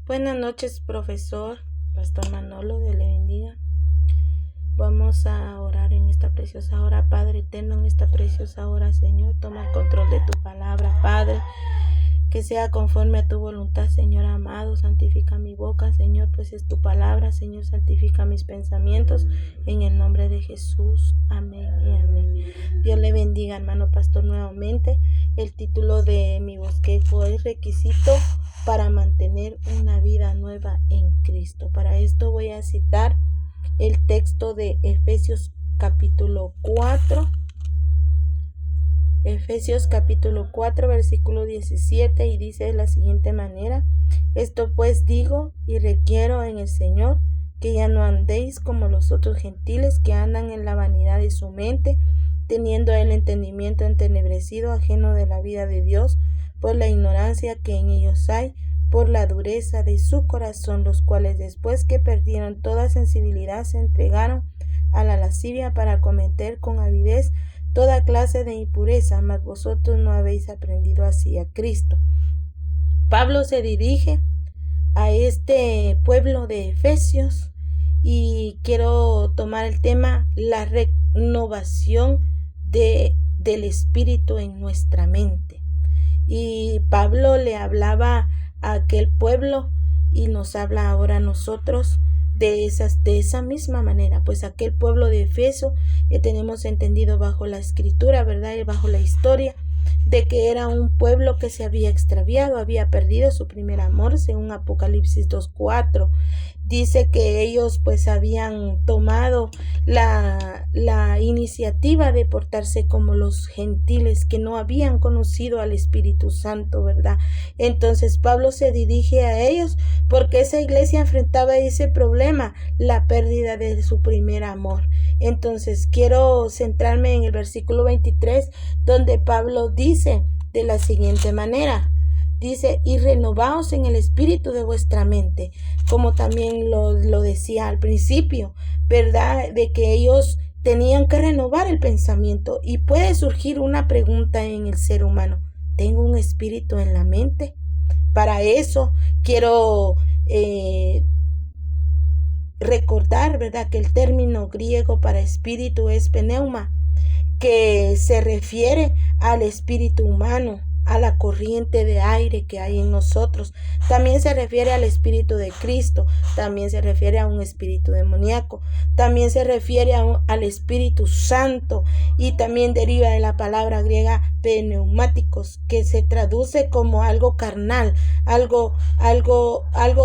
Buenas noches, profesor, Pastor Manolo, Dios le bendiga. Vamos a orar en esta preciosa hora, Padre eterno, en esta preciosa hora, Señor. Toma el control de tu palabra, Padre, que sea conforme a tu voluntad, Señor amado. Santifica mi boca, Señor, pues es tu palabra, Señor. Santifica mis pensamientos, en el nombre de Jesús. Amén y amén. Dios le bendiga, hermano pastor, nuevamente. El título de mi bosquejo es requisito para mantener una vida nueva en Cristo. Para esto voy a citar el texto de Efesios capítulo 4. Efesios capítulo 4, versículo 17, y dice de la siguiente manera: esto pues digo y requiero en el Señor, que ya no andéis como los otros gentiles que andan en la vanidad de su mente, teniendo el entendimiento entenebrecido, ajeno de la vida de Dios, por la ignorancia que en ellos hay, por la dureza de su corazón, los cuales después que perdieron toda sensibilidad se entregaron a la lascivia para cometer con avidez toda clase de impureza, mas vosotros no habéis aprendido así a Cristo. Pablo se dirige a este pueblo de Efesios y quiero tomar el tema la renovación del espíritu en nuestra mente. Y Pablo le hablaba a aquel pueblo y nos habla ahora a nosotros de esa misma manera. Pues aquel pueblo de Efeso tenemos entendido bajo la escritura, ¿verdad? Y bajo la historia, de que era un pueblo que se había extraviado, había perdido su primer amor, según Apocalipsis 2:4. Dice que ellos pues habían tomado la iniciativa de portarse como los gentiles que no habían conocido al Espíritu Santo, ¿verdad? Entonces Pablo se dirige a ellos porque esa iglesia enfrentaba ese problema, la pérdida de su primer amor. Entonces quiero centrarme en el versículo 23, donde Pablo dice de la siguiente manera: dice, y renovaos en el espíritu de vuestra mente, como también lo decía al principio, ¿verdad? De que ellos tenían que renovar el pensamiento. Y puede surgir una pregunta en el ser humano: ¿tengo un espíritu en la mente? Para eso quiero recordar, ¿verdad?, que el término griego para espíritu es pneuma, que se refiere al espíritu humano, a la corriente de aire que hay en nosotros. También se refiere al espíritu de Cristo, también se refiere a un espíritu demoníaco, también se refiere al Espíritu Santo, y también deriva de la palabra griega pneumáticos, que se traduce como algo carnal, algo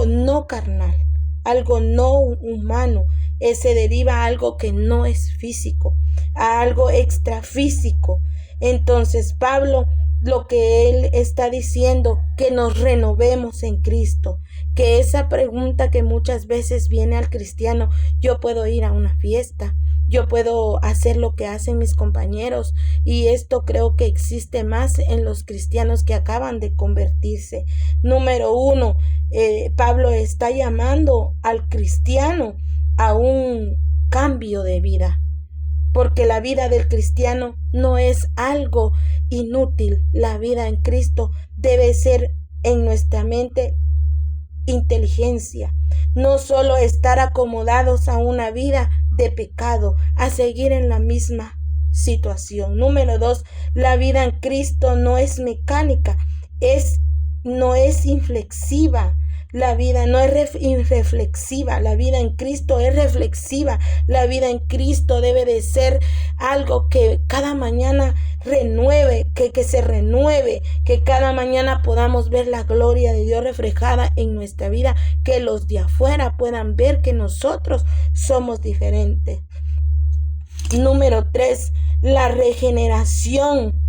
no carnal, algo no humano. Se deriva a algo que no es físico, a algo extrafísico. Entonces Pablo, lo que él está diciendo, que nos renovemos en Cristo, que esa pregunta que muchas veces viene al cristiano: yo puedo ir a una fiesta, yo puedo hacer lo que hacen mis compañeros, y esto creo que existe más en los cristianos que acaban de convertirse. Número uno, Pablo está llamando al cristiano a un cambio de vida, porque la vida del cristiano no es algo inútil. La vida en Cristo debe ser en nuestra mente inteligencia, no solo estar acomodados a una vida de pecado, a seguir en la misma situación. Número dos, la vida en Cristo no es mecánica, no es inflexiva. La vida no es irreflexiva, la vida en Cristo es reflexiva. La vida en Cristo debe de ser algo que cada mañana renueve, que se renueve, que cada mañana podamos ver la gloria de Dios reflejada en nuestra vida, que los de afuera puedan ver que nosotros somos diferentes. Número 3, la regeneración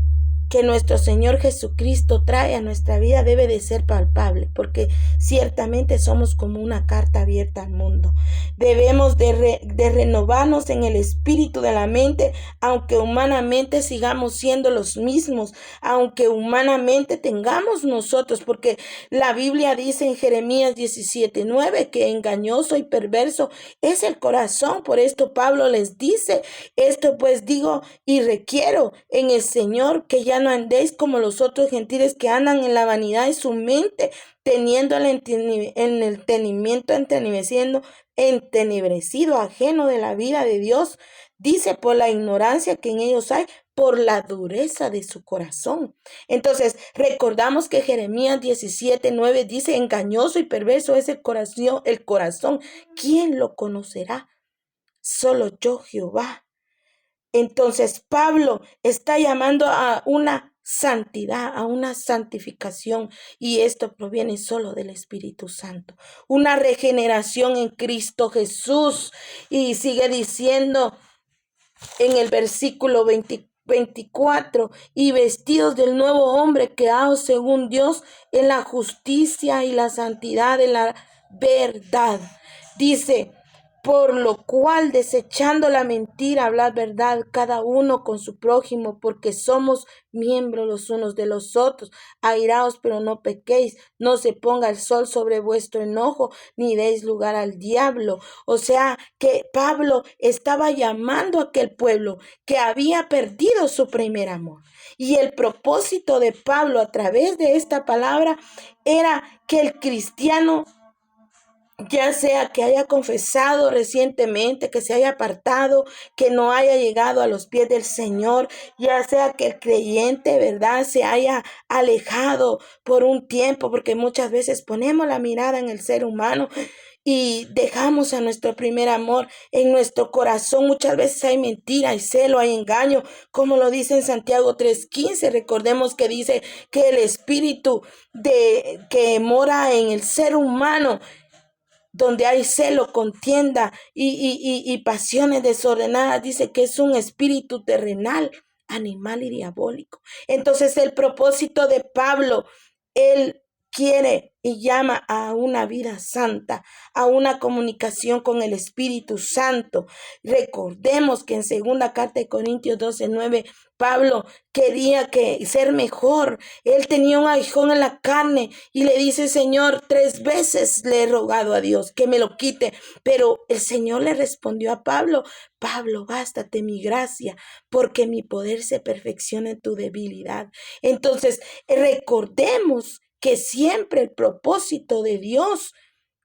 que nuestro Señor Jesucristo trae a nuestra vida debe de ser palpable, porque ciertamente somos como una carta abierta al mundo. Debemos de renovarnos en el espíritu de la mente, aunque humanamente sigamos siendo los mismos, aunque humanamente tengamos nosotros, porque la Biblia dice en Jeremías 17:9 que engañoso y perverso es el corazón. Por esto Pablo les dice: esto pues digo y requiero en el Señor, que ya ya no andéis como los otros gentiles que andan en la vanidad de su mente, teniendo el entendimiento entenebrecido, ajeno de la vida de Dios. Dice, por la ignorancia que en ellos hay, por la dureza de su corazón. Entonces, recordamos que Jeremías 17:9 dice, engañoso y perverso es el corazón. ¿Quién lo conocerá? Solo yo, Jehová. Entonces Pablo está llamando a una santidad, a una santificación, y esto proviene solo del Espíritu Santo, una regeneración en Cristo Jesús. Y sigue diciendo en el versículo 24, y vestidos del nuevo hombre creado según Dios en la justicia y la santidad de la verdad. Dice, por lo cual, desechando la mentira, hablad verdad cada uno con su prójimo, porque somos miembros los unos de los otros. Airaos, pero no pequéis, no se ponga el sol sobre vuestro enojo, ni deis lugar al diablo. O sea, que Pablo estaba llamando a aquel pueblo que había perdido su primer amor. Y el propósito de Pablo a través de esta palabra era que el cristiano, ya sea que haya confesado recientemente, que se haya apartado, que no haya llegado a los pies del Señor, ya sea que el creyente, ¿verdad?, se haya alejado por un tiempo, porque muchas veces ponemos la mirada en el ser humano y dejamos a nuestro primer amor. En nuestro corazón muchas veces hay mentira, hay celo, hay engaño, como lo dice en Santiago 3:15. Recordemos que dice que el espíritu que mora en el ser humano, donde hay celo, contienda y pasiones desordenadas, dice que es un espíritu terrenal, animal y diabólico. Entonces el propósito de Pablo, él quiere y llama a una vida santa, a una comunicación con el Espíritu Santo. Recordemos que en segunda carta de Corintios 12:9, Pablo quería ser mejor. Él tenía un aguijón en la carne y le dice, Señor, 3 veces le he rogado a Dios que me lo quite. Pero el Señor le respondió a Pablo, Pablo, bástate mi gracia, porque mi poder se perfecciona en tu debilidad. Entonces, recordemos que siempre el propósito de Dios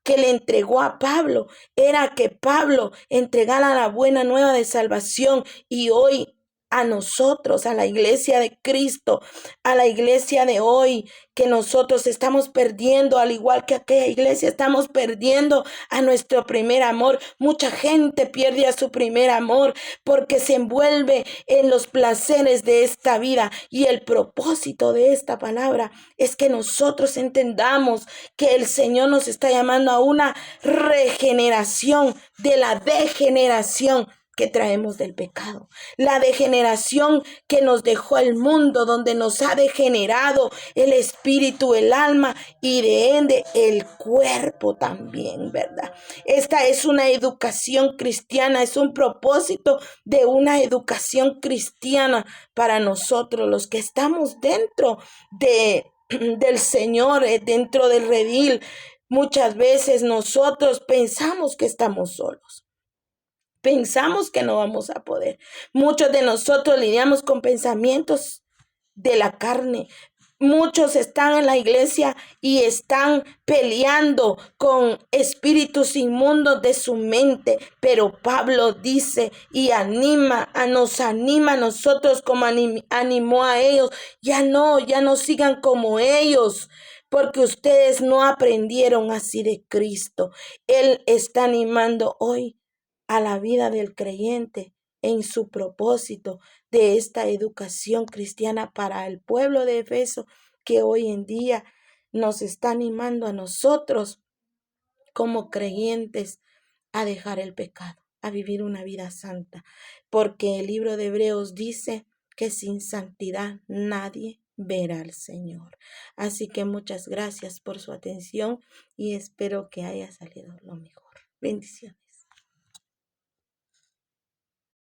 que le entregó a Pablo era que Pablo entregara la buena nueva de salvación, y hoy a nosotros, a la iglesia de Cristo, a la iglesia de hoy, que nosotros estamos perdiendo, al igual que aquella iglesia, estamos perdiendo a nuestro primer amor. Mucha gente pierde a su primer amor porque se envuelve en los placeres de esta vida, y el propósito de esta palabra es que nosotros entendamos que el Señor nos está llamando a una regeneración de la degeneración que traemos del pecado, la degeneración que nos dejó el mundo, donde nos ha degenerado el espíritu, el alma y de ende el cuerpo también, ¿verdad? Esta es una educación cristiana, es un propósito de una educación cristiana para nosotros, los que estamos dentro del Señor, dentro del redil. Muchas veces nosotros pensamos que estamos solos. Pensamos que no vamos a poder. Muchos de nosotros lidiamos con pensamientos de la carne. Muchos están en la iglesia y están peleando con espíritus inmundos de su mente. Pero Pablo dice y nos anima a nosotros como animó a ellos. Ya no sigan como ellos, porque ustedes no aprendieron así de Cristo. Él está animando hoy a la vida del creyente en su propósito de esta educación cristiana para el pueblo de Efeso, que hoy en día nos está animando a nosotros como creyentes a dejar el pecado, a vivir una vida santa, porque el libro de Hebreos dice que sin santidad nadie verá al Señor. Así que muchas gracias por su atención y espero que haya salido lo mejor. Bendiciones.